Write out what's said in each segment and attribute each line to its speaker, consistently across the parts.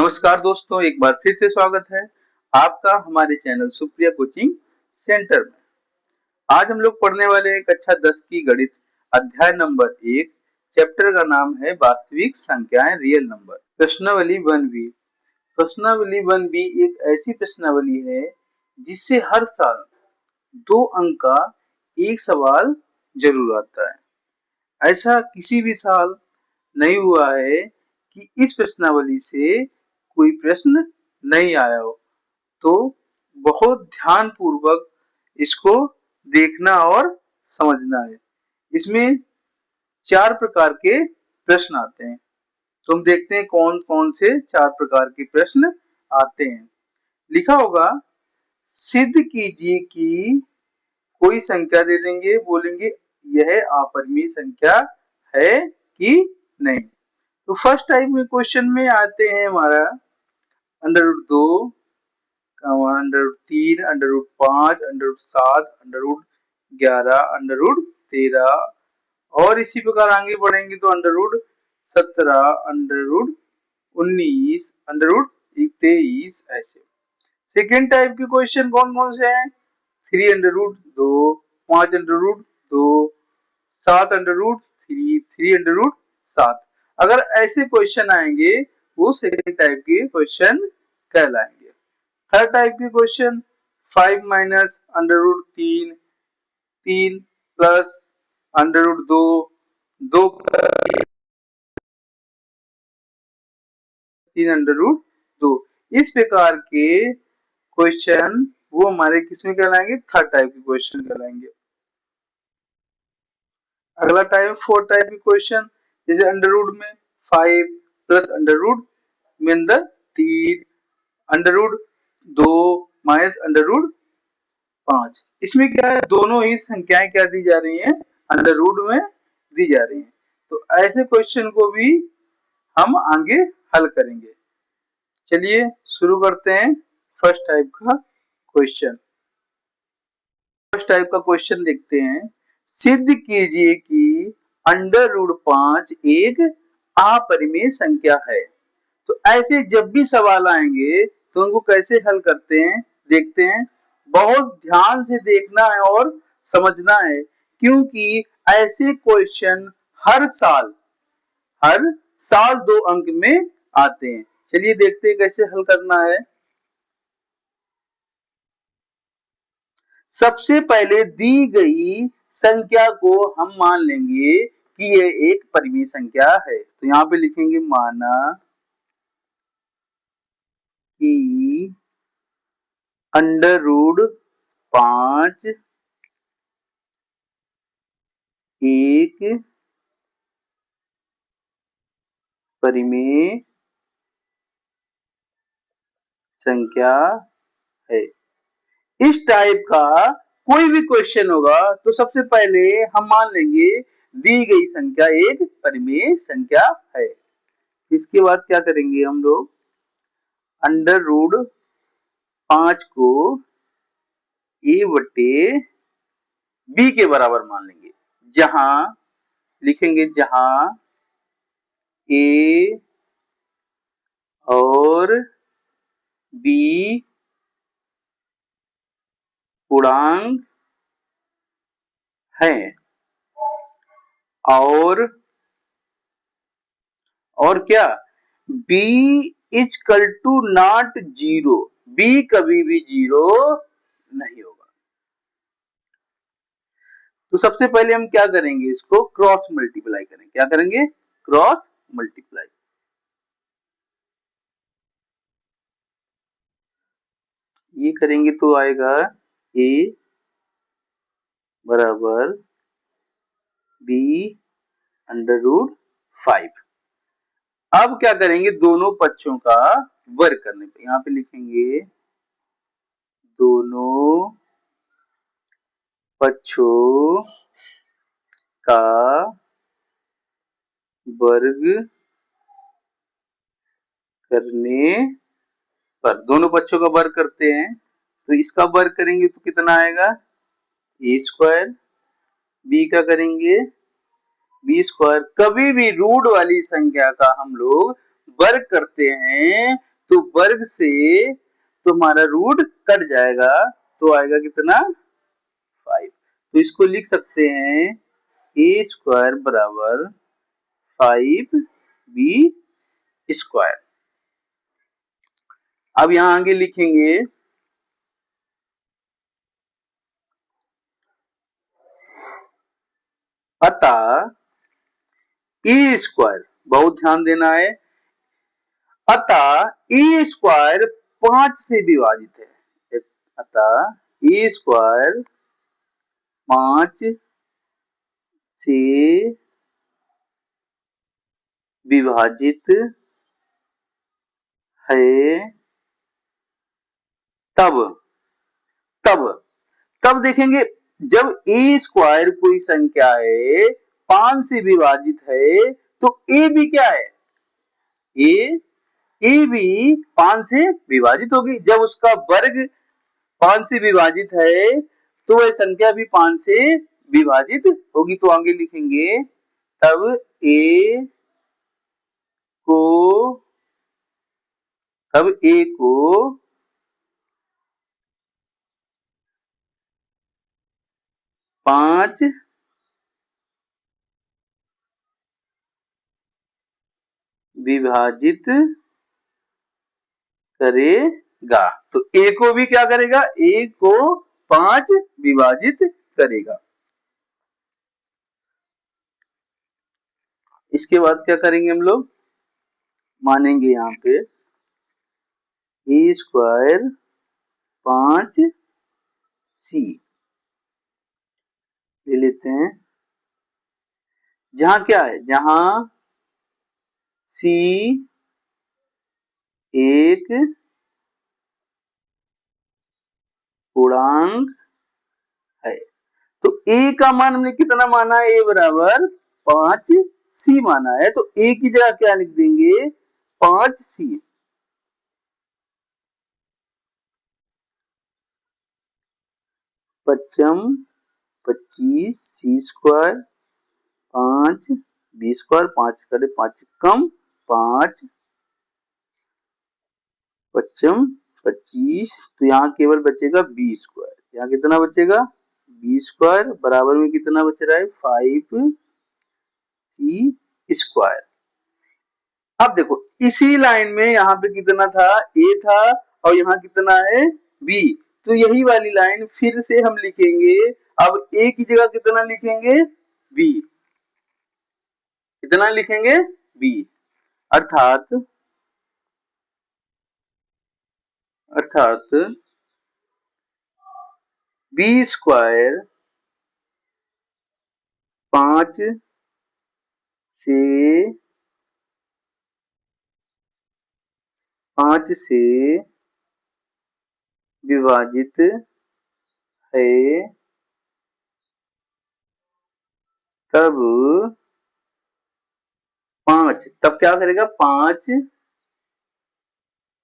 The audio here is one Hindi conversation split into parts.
Speaker 1: नमस्कार दोस्तों, एक बार फिर से स्वागत है आपका हमारे चैनल सुप्रिया कोचिंग सेंटर में। आज हम लोग पढ़ने वाले हैं कक्षा 10 की गणित अध्याय नंबर 1। चैप्टर का नाम है वास्तविक संख्याएं रियल नंबर। प्रश्नावली 1B। प्रश्नावली 1B एक ऐसी प्रश्नावली है जिससे हर साल 2 अंक का एक सवाल जरूर आता है। ऐसा किसी भी साल नहीं हुआ है कि इस प्रश्नावली से कोई प्रश्न नहीं आया हो, तो बहुत ध्यान पूर्वक इसको देखना और समझना है। इसमें 4 प्रकार के प्रश्न आते हैं, तो हम देखते हैं कौन कौन से 4 प्रकार के प्रश्न आते हैं। लिखा होगा सिद्ध कीजिए कि कोई संख्या दे देंगे, बोलेंगे यह अपरिमेय संख्या है कि नहीं। तो फर्स्ट टाइप में क्वेश्चन में आते हैं हमारा √2, √3, √5, √7, √11, √13 और इसी प्रकार आगे बढ़ेंगे तो √17, √19, √23 ऐसे। सेकेंड टाइप के क्वेश्चन कौन कौन से हैं? 3√2, 5√2, 7√3, 3√7। अगर ऐसे क्वेश्चन आएंगे वो सेकेंड टाइप के क्वेश्चन कहलाएंगे। थर्ड टाइप के क्वेश्चन 5 माइनस √3, 3 प्लस √2, 2 प्लस 3√2। इस प्रकार के क्वेश्चन वो हमारे किसमें कहलाएंगे? थर्ड टाइप के क्वेश्चन कहलाएंगे। अगला टाइप फोर्थ टाइप के क्वेश्चन, जैसे अंडर में 5 प्लस √ में अंदर 3, √2 माइनस √5। इसमें क्या है, दोनों ही संख्याएं क्या दी जा रही हैं? √ में दी जा रही हैं। तो ऐसे क्वेश्चन को भी हम आगे हल करेंगे। चलिए शुरू करते हैं फर्स्ट टाइप का क्वेश्चन। फर्स्ट टाइप का क्वेश्चन देखते हैं। सिद्ध कीजिए कि √5 एक अपरिमेय संख्या है। तो ऐसे जब भी सवाल आएंगे तो उनको कैसे हल करते हैं देखते हैं। बहुत ध्यान से देखना है और समझना है, क्योंकि ऐसे क्वेश्चन हर साल 2 अंक में आते हैं। चलिए देखते हैं कैसे हल करना है। सबसे पहले दी गई संख्या को हम मान लेंगे कि यह एक परिमेय संख्या है। तो यहां पे लिखेंगे माना कि √5 एक परिमेय संख्या है। इस टाइप का कोई भी क्वेश्चन होगा तो सबसे पहले हम मान लेंगे दी गई संख्या एक परिमेय संख्या है। इसके बाद क्या करेंगे हम लोग? √5 को a/b के बराबर मान लेंगे, जहां लिखेंगे जहां a और b पूर्णांक है और क्या b = 0। b कभी भी 0 नहीं होगा। तो सबसे पहले हम क्या करेंगे? इसको क्रॉस मल्टीप्लाई करेंगे। क्या करेंगे? Cross multiply. ये करेंगे तो आएगा a बराबर b √5। अब क्या करेंगे? दोनों पक्षों का वर्ग करने पे यहां पे लिखेंगे दोनों पक्षों का वर्ग करने पर, दोनों पक्षों का वर्ग करते हैं तो इसका वर्ग करेंगे तो कितना आएगा? a²। b का करेंगे b²। कभी भी रूट वाली संख्या का हम लोग वर्ग करते हैं तो वर्ग से तो हमारा रूट कट जाएगा, तो आएगा कितना 5। तो इसको लिख सकते हैं ए स्क्वायर बराबर 5b स्क्वायर। अब यहां आगे लिखेंगे अतः ए स्क्वायर, बहुत ध्यान देना है, अतः ए स्क्वायर 5 से विभाजित है। अतः ए स्क्वायर 5 से विभाजित है। तब तब तब देखेंगे जब ए स्क्वायर कोई संख्या है 5 से विभाजित है तो ए भी क्या है, ए ए भी 5 से विभाजित होगी। जब उसका वर्ग 5 से विभाजित है तो वह संख्या भी 5 से विभाजित होगी। तो आगे लिखेंगे तब ए को तब ए को 5 विभाजित करेगा। तो ए को भी क्या करेगा, ए को 5 विभाजित करेगा। इसके बाद क्या करेंगे हम लोग, मानेंगे यहाँ पे ए स्क्वायर 5c ले लेते हैं। जहां क्या है, जहां c एक पूर्णांक है तो a का मान हमने कितना माना है, a बराबर 5c माना है। तो a की जगह क्या लिख देंगे 5c। पच्चम 25 c square 5 b square, 5 करे 5 कम 5 पच्चम 25, तो यहाँ केवल बचेगा बी स्क्वायर। यहाँ कितना बचेगा बी स्क्वायर बराबर में कितना बच रहा है 5c स्क्वायर। अब देखो इसी लाइन में यहाँ पे कितना था a था और यहाँ कितना है b, तो यही वाली लाइन फिर से हम लिखेंगे। अब a की जगह कितना लिखेंगे b, कितना लिखेंगे b, अर्थात बी स्क्वायर 5 से विभाजित है तब 5, तब क्या करेगा 5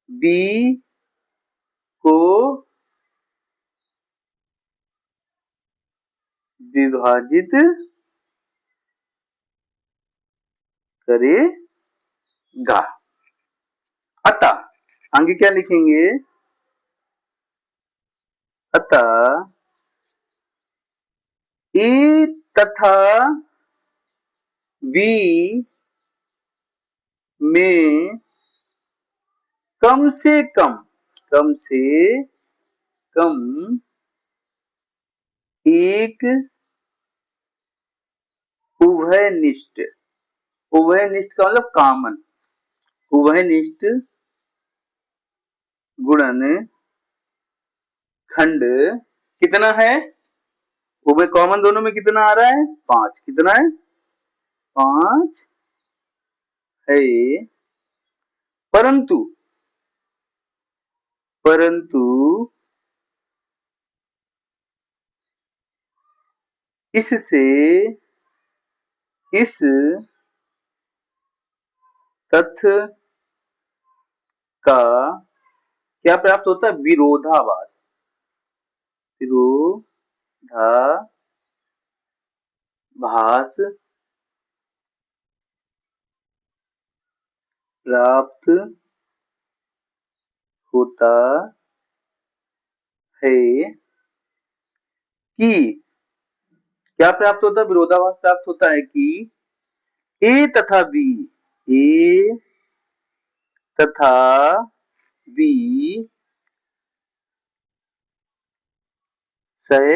Speaker 1: बी को विभाजित करेगा। अतः आगे क्या लिखेंगे, अतः ए तथा बी में कम से कम एक उभयनिष्ठ, उभयनिष्ठ का मतलब कॉमन, उभयनिष्ठ गुणन खंड कितना है, उभय कॉमन दोनों में कितना आ रहा है 5, कितना है 5 है। परंतु इससे इस तथ्य का क्या प्राप्त होता है, विरोधाभास, प्राप्त होता है कि क्या प्राप्त होता है, विरोधाभास प्राप्त होता है कि ए तथा बी, ए तथा बी सह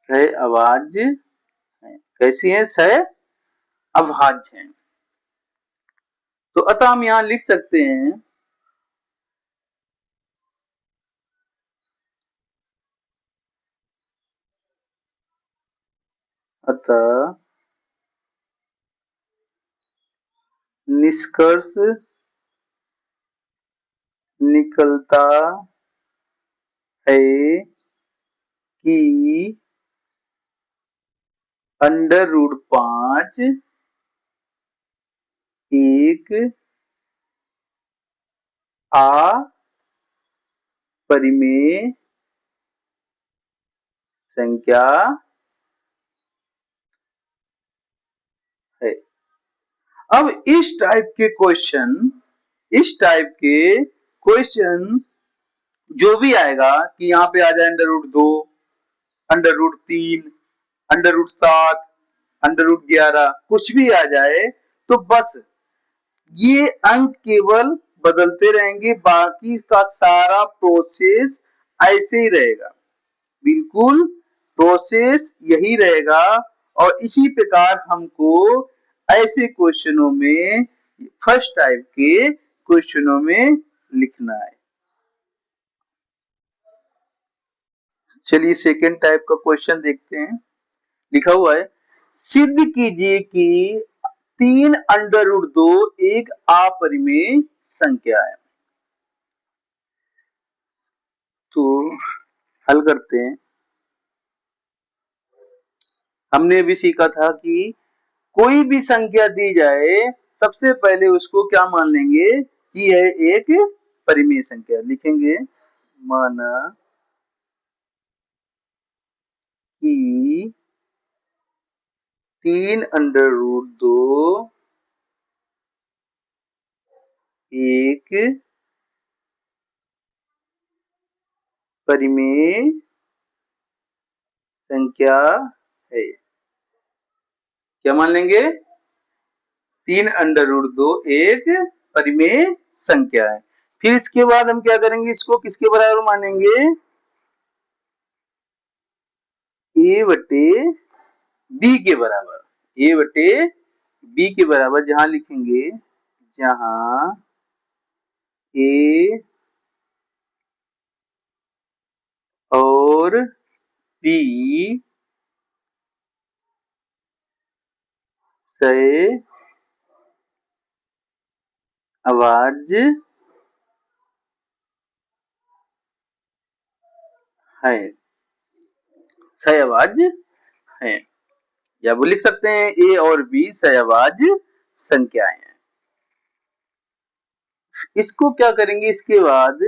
Speaker 1: अभाज्य है। कैसी है? सह अभाज्य है। तो अतः हम यहां लिख सकते हैं अतः निष्कर्ष निकलता है कि √5 एक अपरिमेय संख्या है। अब इस टाइप के क्वेश्चन जो भी आएगा कि यहाँ पे आ जाए √2, √3, √7, √11, कुछ भी आ जाए तो बस ये अंक केवल बदलते रहेंगे, बाकी का सारा प्रोसेस ऐसे ही रहेगा, बिल्कुल प्रोसेस यही रहेगा। और इसी प्रकार हमको ऐसे क्वेश्चनों में, फर्स्ट टाइप के क्वेश्चनों में लिखना है। चलिए सेकेंड टाइप का क्वेश्चन देखते हैं। लिखा हुआ है, सिद्ध कीजिए कि 3√2 एक अपरिमेय संख्या है। तो हल करते हैं। हमने भी सीखा था कि कोई भी संख्या दी जाए सबसे पहले उसको क्या मान लेंगे कि यह एक परिमेय संख्या। लिखेंगे माना कि 3√2 एक परिमेय संख्या है। क्या मान लेंगे? 3√2 एक परिमेय संख्या है। फिर इसके बाद हम क्या करेंगे, इसको किसके बराबर मानेंगे? ए बटे बी के बराबर। ए बटे बी के बराबर जहां लिखेंगे, जहां ए और बी सह अभाज्य है, सह अभाज्य है, या वो लिख सकते हैं ए और बी सह अभाज्य संख्याएं हैं। इसको क्या करेंगे इसके बाद,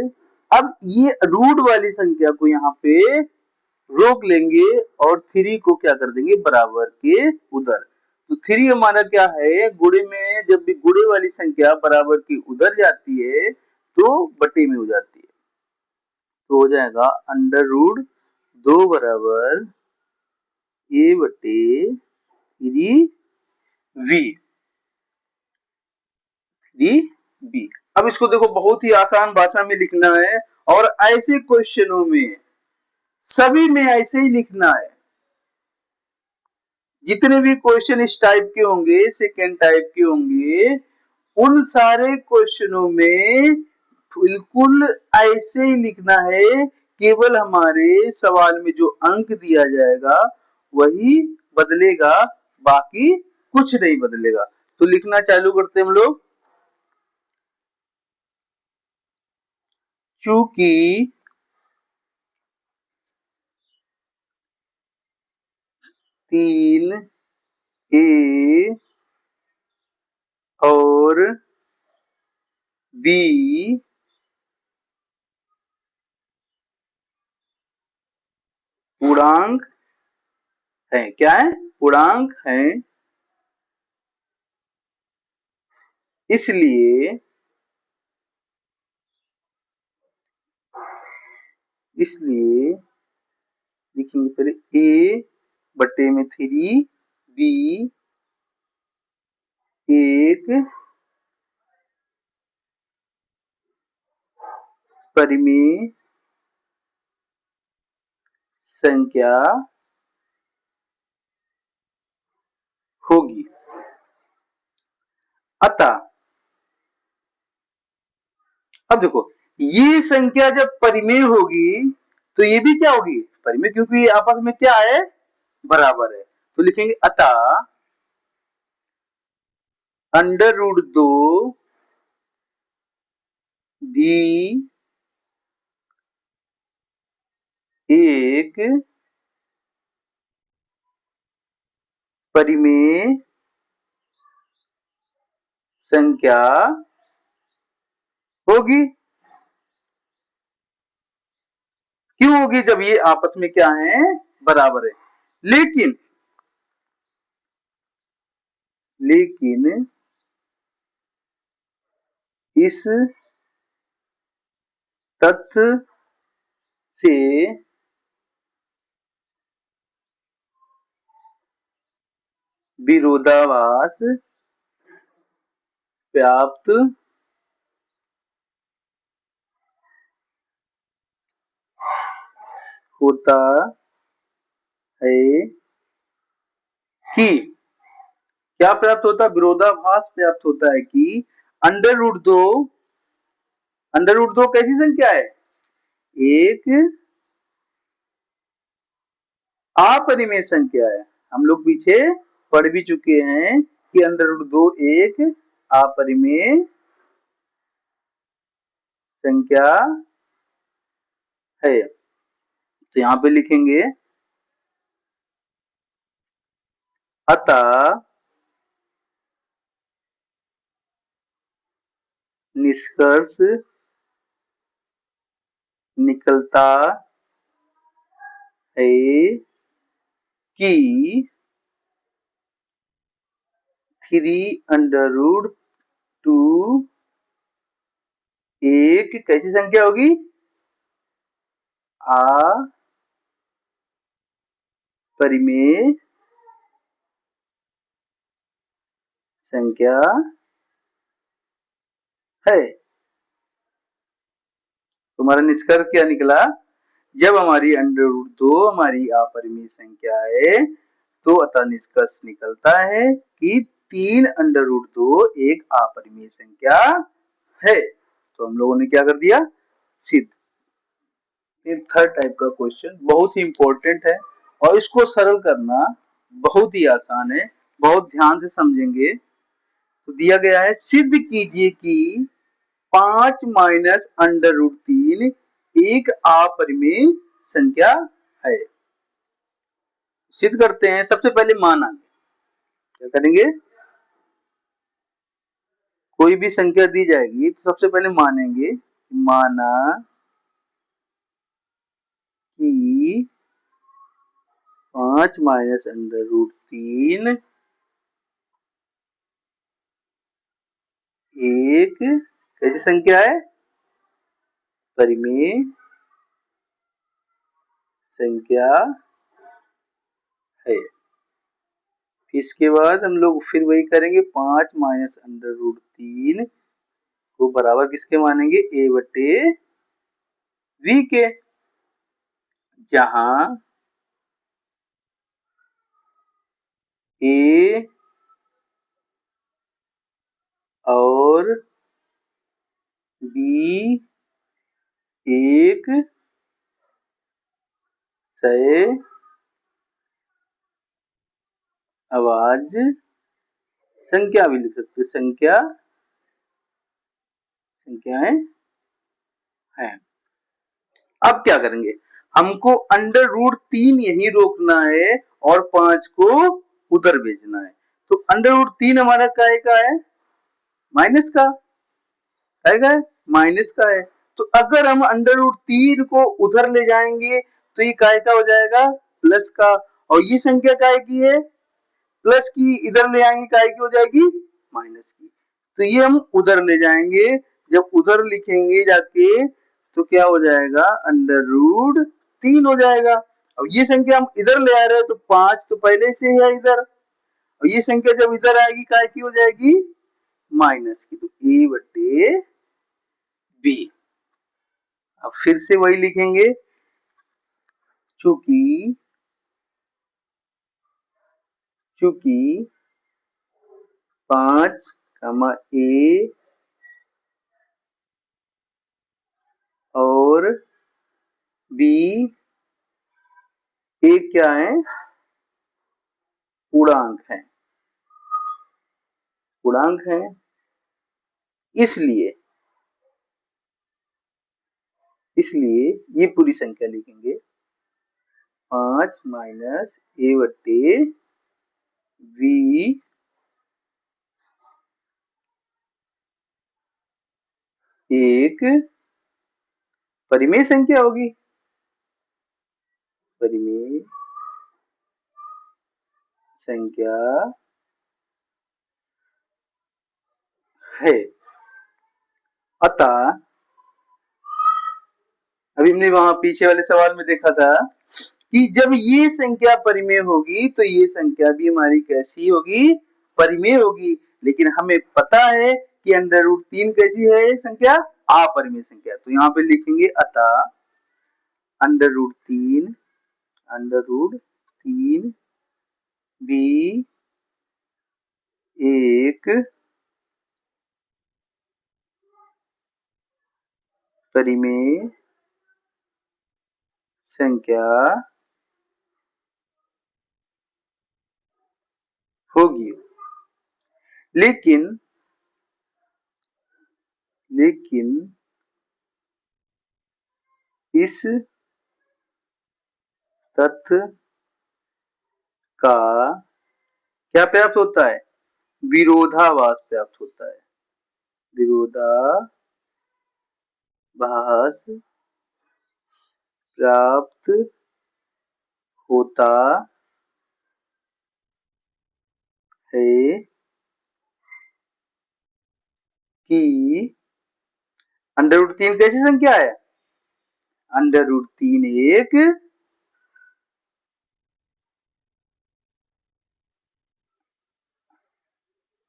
Speaker 1: अब ये रूट वाली संख्या को यहाँ पे रोक लेंगे और 3 को क्या कर देंगे बराबर के उधर। तो 3 हमारा क्या है, गुणे में जब भी गुणे वाली संख्या बराबर की उधर जाती है तो बटे में हो जाती है। तो हो जाएगा √2 बराबर ए बटे 3b। अब इसको देखो बहुत ही आसान भाषा में लिखना है, और ऐसे क्वेश्चनों में सभी में ऐसे ही लिखना है। जितने भी क्वेश्चन इस टाइप के होंगे, सेकेंड टाइप के होंगे, उन सारे क्वेश्चनों में बिल्कुल ऐसे ही लिखना है। केवल हमारे सवाल में जो अंक दिया जाएगा वही बदलेगा, बाकी कुछ नहीं बदलेगा। तो लिखना चालू करते हैं हम लोग। चूंकि तीन ए और बी पूर्णांक है। क्या है? पूर्णांक है। इसलिए लिखेंगे पहले a बटे में 3 b एक परिमेय संख्या होगी। अतः अब देखो, ये संख्या जब परिमेय होगी तो ये भी क्या होगी, परिमेय, क्योंकि ये आपस में क्या है, बराबर है। तो लिखेंगे अतः √2 भी एक परिमेय संख्या होगी। क्यों होगी, जब ये आपस में क्या है, बराबर है। लेकिन इस तथ्य से विरोधाभास प्राप्त होता है कि क्या प्राप्त होता है, विरोधाभास प्राप्त होता है कि √2 कैसी संख्या है, एक अपरिमेय संख्या है। हम लोग पीछे पढ़ भी चुके हैं कि √2 एक अपरिमेय संख्या है। तो यहां पे लिखेंगे अतः निष्कर्ष निकलता है कि 3√2 एक कैसी संख्या होगी, अपरिमेय संख्या है। तुम्हारा निष्कर्ष क्या निकला, जब हमारी √2 हमारी अपरिमेय संख्या है तो अतः निष्कर्ष निकलता है कि 3√2 एक अपरिमेय संख्या है। तो हम लोगों ने क्या कर दिया, सिद्ध। थर्ड टाइप का क्वेश्चन बहुत ही इंपॉर्टेंट है और इसको सरल करना बहुत ही आसान है, बहुत ध्यान से समझेंगे। तो दिया गया है, सिद्ध कीजिए कि 5 माइनस √3 एक अपरिमेय संख्या है। सिद्ध करते हैं। सबसे पहले माना, क्या करेंगे, कोई भी संख्या दी जाएगी तो सबसे पहले मानेंगे, माना कि 5 माइनस √3 एक कैसी संख्या है, परिमेय संख्या है। इसके बाद हम लोग फिर वही करेंगे, 5 माइनस √3 को बराबर किसके मानेंगे, a बटे v के, जहां a और b एक सही आवाज संख्या भी लिख सकते, संख्याएं हैं। अब क्या करेंगे, हमको √3 यही रोकना है और 5 को उधर भेजना है। तो √3 हमारा काय का है, माइनस का है, माइनस का है। तो अगर हम √3 को उधर ले जाएंगे तो ये काय का हो जाएगा, प्लस का। और ये संख्या काय की है, प्लस की, इधर ले आएंगे काय की हो जाएगी, माइनस की। तो ये हम उधर ले जाएंगे, जब उधर लिखेंगे जाके तो क्या हो जाएगा, अंडर रूट 3 हो जाएगा। अब ये संख्या हम इधर ले आ रहे हैं तो 5 तो पहले से है इधर, और ये संख्या जब इधर आएगी काय की हो जाएगी, माइनस की, तो ए बटे बी। अब फिर से वही लिखेंगे, चूंकि चूंकि 5 ए और बी एक क्या है, पूर्णांक है, पूर्णांक है, इसलिए इसलिए ये पूरी संख्या लिखेंगे 5 माइनस ए बटे बी एक परिमेय संख्या होगी, परिमेय संख्या है। अतः अभी हमने वहां पीछे वाले सवाल में देखा था कि जब ये संख्या परिमेय होगी तो ये संख्या भी हमारी कैसी होगी, परिमेय होगी। लेकिन हमें पता है कि अंडर रूट 3 कैसी है संख्या, अपरिमेय संख्या। तो यहाँ पे लिखेंगे अतः अंडर रूट 3 भी एक परिमेय संख्या होगी। लेकिन इस तथ्य का क्या प्राप्त होता है, विरोधाभास प्राप्त होता है, विरोधाभास प्राप्त होता है कि अंडर रूट 3 कैसी संख्या है, अंडर रूट 3 एक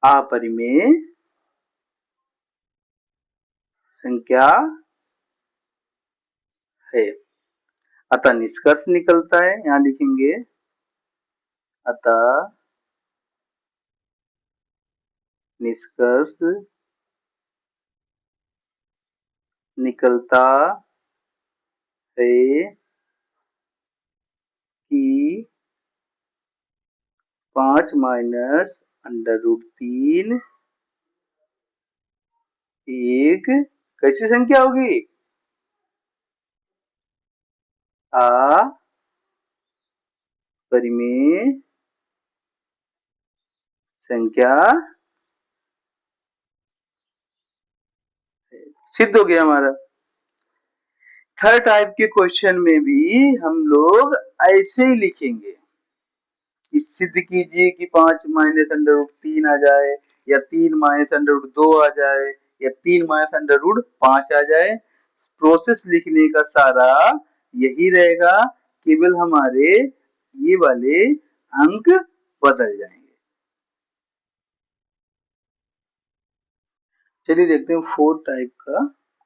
Speaker 1: अपरिमेय संख्या है। अतः निष्कर्ष निकलता है, यहां लिखेंगे अतः निष्कर्ष निकलता है कि 5 माइनस अंडर रूट 3 एक कैसी संख्या होगी, अपरिमेय संख्या सिद्ध हो गया हमारा। थर्ड टाइप के क्वेश्चन में भी हम लोग ऐसे ही लिखेंगे कि सिद्ध कीजिए कि 5 माइनस अंडर रूट 3 आ जाए, या 3 माइनस अंडर रूट 2 आ जाए, या 3 माइनस अंडर रूट 5 आ जाए। प्रोसेस लिखने का सारा यही रहेगा, केवल हमारे ये वाले अंक बदल जाएंगे। चलिए देखते हैं फोर्थ टाइप का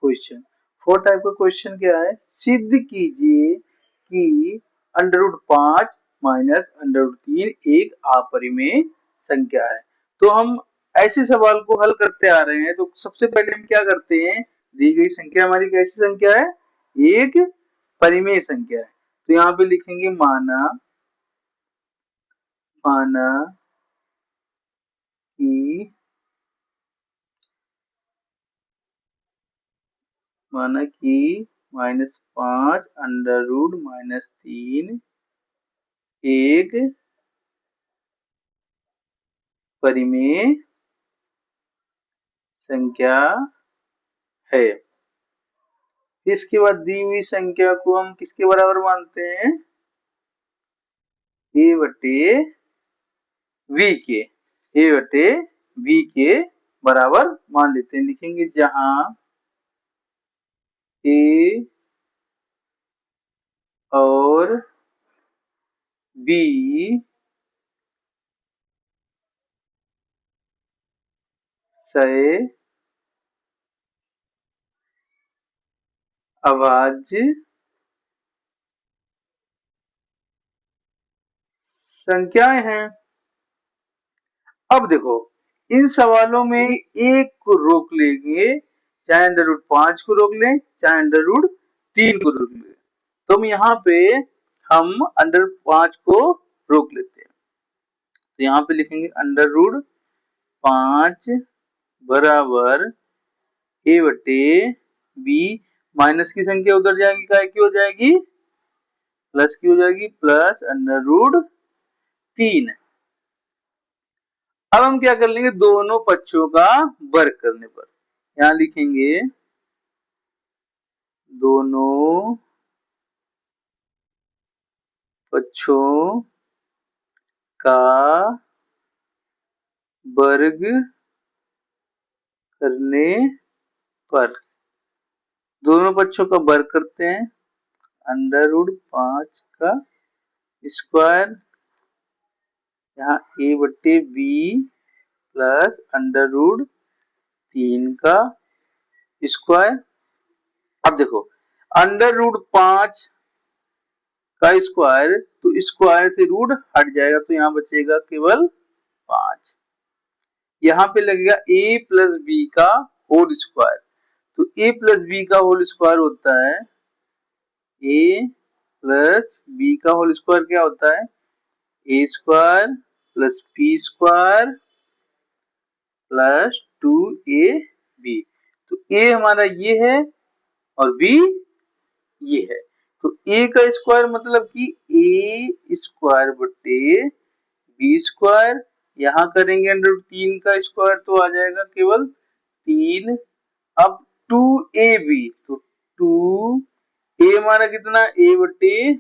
Speaker 1: क्वेश्चन। फोर्थ टाइप का क्वेश्चन क्या है, सिद्ध कीजिए कि under root 5 minus under root 3 एक अपरिमेय संख्या है। तो हम ऐसे सवाल को हल करते आ रहे हैं, तो सबसे पहले हम क्या करते हैं, दी गई संख्या हमारी कैसी संख्या है, एक परिमेय संख्या है। तो यहाँ पे लिखेंगे माना कि -5 अंडर रूट -3 एक परिमेय संख्या है। इसके बाद दी हुई संख्या को हम किसके बराबर मानते हैं, a बटे v के, a बटे v के बराबर मान लेते हैं। लिखेंगे जहां ए और बी से आवाज संख्याएं हैं। अब देखो इन सवालों में एक को रोक लेंगे, चाहे अंडर रूट 5 को रोक लें, चाहे अंडर रूट 3 को रोक लें। तो यहाँ पे हम अंडर 5 को रोक लेते हैं। तो यहाँ पे लिखेंगे अंडर रूट 5 बराबर ए बटे बी, माइनस की संख्या उधर जाएगी, काय की हो जाएगी, प्लस की हो जाएगी, प्लस अंडर रूट 3। अब हम क्या कर लेंगे, दोनों पक्षों का वर्ग करने पर यहां लिखेंगे दोनों पक्षों का वर्ग करने पर, दोनों पक्षों का वर्ग करते हैं, अंडर रूट 5 का स्क्वायर, यहाँ ए बट्टे बी प्लस अंडर रूट 3 का स्क्वायर। अब देखो अंडर रूट 5 का स्क्वायर, तो स्क्वायर से रूट हट जाएगा, तो यहाँ बचेगा केवल 5। यहाँ पे लगेगा a प्लस बी का होल स्क्वायर, तो a प्लस बी का होल स्क्वायर होता है, a प्लस बी का होल स्क्वायर क्या होता है, a square plus B square plus 2ab। तो a हमारा ये है और b ये है, तो a का स्क्वायर मतलब कि a स्क्वायर बटे बी स्क्वायर, यहाँ करेंगे अंडर रूट 3 का स्क्वायर तो आ जाएगा केवल 3। अब 2ab, तो 2a हमारा कितना, a बटे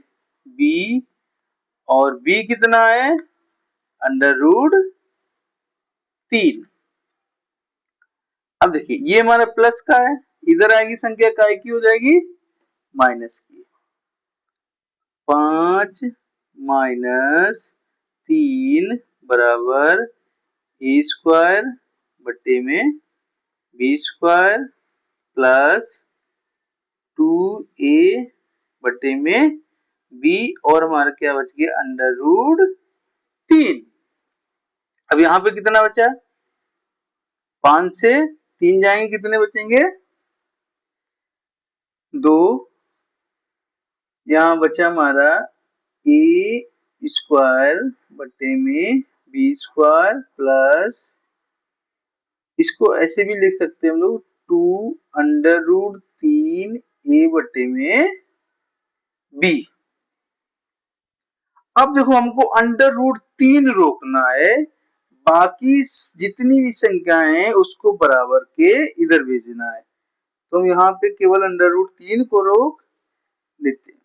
Speaker 1: b, और b कितना है अंडर रूट 3। अब देखिए ये हमारा प्लस का है, इधर आएगी संख्या काय की हो जाएगी, माइनस की। 5 माइनस 3 बराबर ए स्क्वायर बटे में बी स्क्वायर प्लस 2a बटे में b, और हमारा क्या बच गया अंडर रूट 3। अब यहाँ पे कितना बचा, 5 से 3 जाएंगे, कितने बचेंगे, 2। यहाँ बचा हमारा ए स्क्वायर बटे में बी स्क्वायर प्लस, इसको ऐसे भी लिख सकते हैं हम लोग, 2 अंडर रूट 3 ए बटे में बी। अब देखो हमको अंडर रूट 3 रोकना है, बाकी जितनी भी संख्याएं हैं उसको बराबर के इधर भेजना है, तो हम यहाँ पे केवल अंडर रूट 3 को रोक लेते हैं।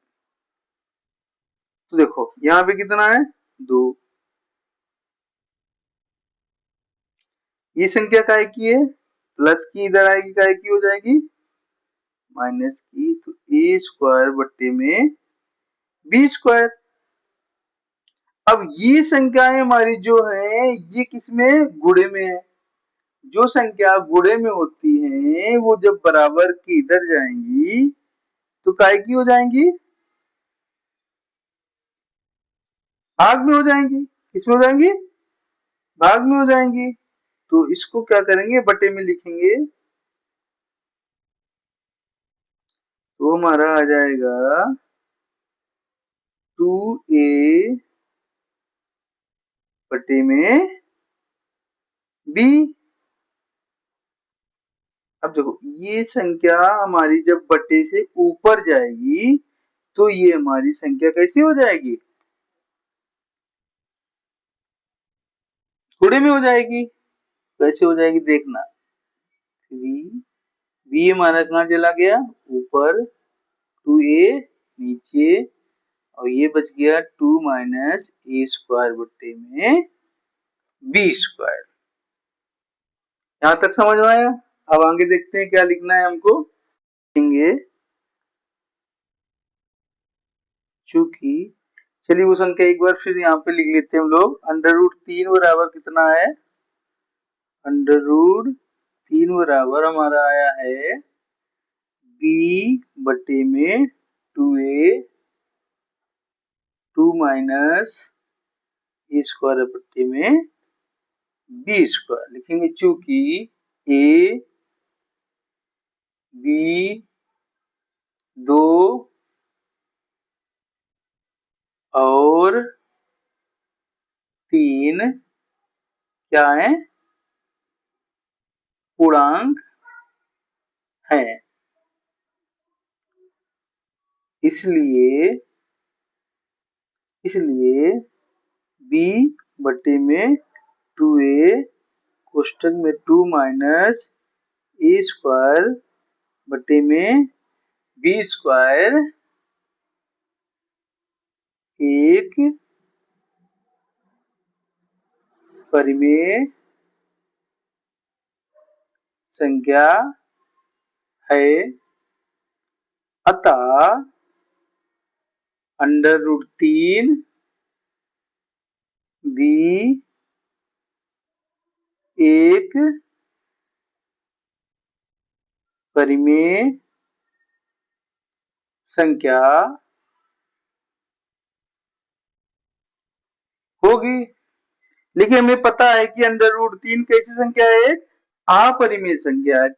Speaker 1: तो देखो यहाँ पे कितना है, 2। ये संख्या काय की है, प्लस की, इधर आएगी काय की हो जाएगी, माइनस की, तो ए स्क्वायर बट्टे में बी स्क्वायर। अब ये संख्याएं हमारी जो है ये किसमें, गुणे में है। जो संख्या गुणे में होती है वो जब बराबर की इधर जाएंगी तो काय की हो जाएंगी, भाग में हो जाएंगी। किसमें हो जाएंगी, भाग में हो जाएंगी। तो इसको क्या करेंगे, बटे में लिखेंगे, तो हमारा आ जाएगा 2a बटे में b। अब देखो ये संख्या हमारी जब बटे से ऊपर जाएगी तो ये हमारी संख्या कैसी हो जाएगी, गुणे में हो जाएगी। कैसे हो जाएगी देखना, 3 b हमारा कहाँ चला गया, ऊपर, 2a नीचे, और ये बच गया 2 माइनस ए स्क्वायर बट्टे में बी स्क्वायर। यहाँ तक समझ में आया? अब आगे देखते हैं क्या लिखना है हमको। लिखेंगे चूंकि, चलिए वो संख्या एक बार फिर यहाँ पे लिख लेते हैं हम लोग। अंडर रूट 3 बराबर कितना है? अंडर रूट 3 बराबर हमारा आया है b बटे में 2a 2 माइनस ए स्क्वायर बटे में बी स्क्वायर। लिखेंगे चूंकि ए बी दो और 3 क्या है? पूर्णांक है। इसलिए b बटे में 2a कोष्टक में 2 माइनस ए स्क्वायर बटे में बी स्क्वायर एक परिमेय संख्या है। अतः अंडर रूट 3 भी एक परिमेय संख्या होगी। लेकिन हमें पता है कि अंडर रूट 3 कैसी संख्या है? एक अपरिमेय संख्या है।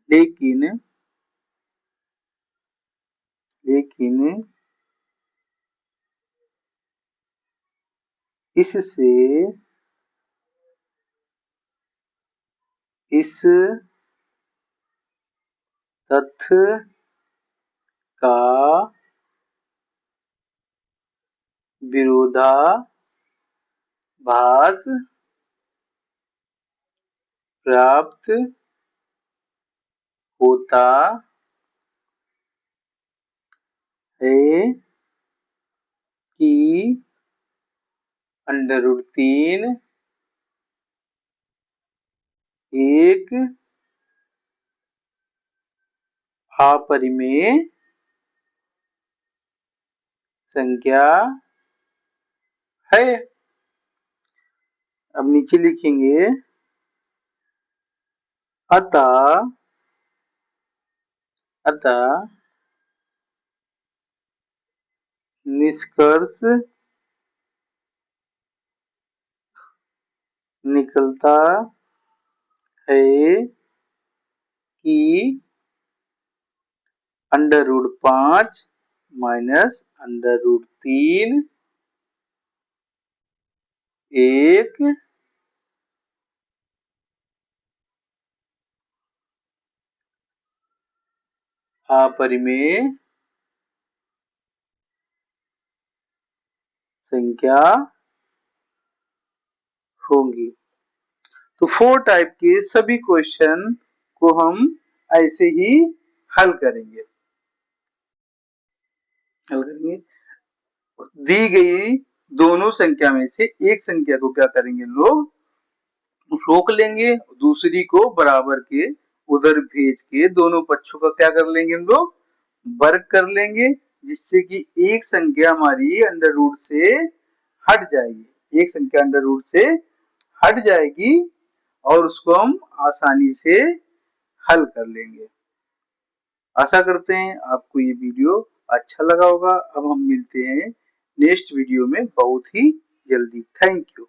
Speaker 1: लेकिन इससे इस तथ्य का विरोधाभास प्राप्त होता है कि अंडर रूट 3 एक अपरिमेय संख्या है। अब नीचे लिखेंगे अतः निष्कर्ष निकलता है कि under root 5 minus under root 3 एक अपरिमेय संख्या होगी। तो 4 टाइप के सभी क्वेश्चन को हम ऐसे ही हल करेंगे। दी गई दोनों संख्या में से एक संख्या को क्या करेंगे लोग? रोक लेंगे, दूसरी को बराबर के उधर भेज के दोनों पक्षों का क्या कर लेंगे हम लोग? वर्ग कर लेंगे, जिससे कि एक संख्या हमारी अंडर रूट से हट जाएगी। एक संख्या अंडर रूट से हट जाएगी और उसको हम आसानी से हल कर लेंगे। आशा करते हैं आपको ये वीडियो अच्छा लगा होगा। अब हम मिलते हैं नेक्स्ट वीडियो में बहुत ही जल्दी। Thank you.